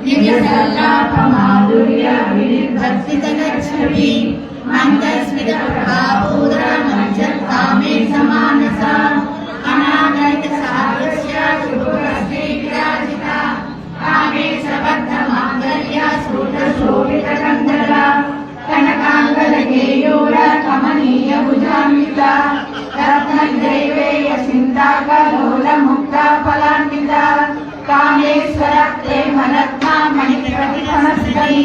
निजसल्लापमाधुर्य विनिर्भर्तितगच्छति मन्दस्मितप्रभापूर्णमज्जत्कामे समानसा अनागणितसागरस्य शुभहस्ते विराजिता कामे सबद्धमाङ्गल्या श्रुतशोभितकन्दरा कनकाङ्गदकेयूर कमनीयभुजान्विता रत्नग्रैवेय सिन्दाकलोलमुक्ता फलान्विता कामेश्वर प्रेमरत्ना मणिप्रतिमस्ति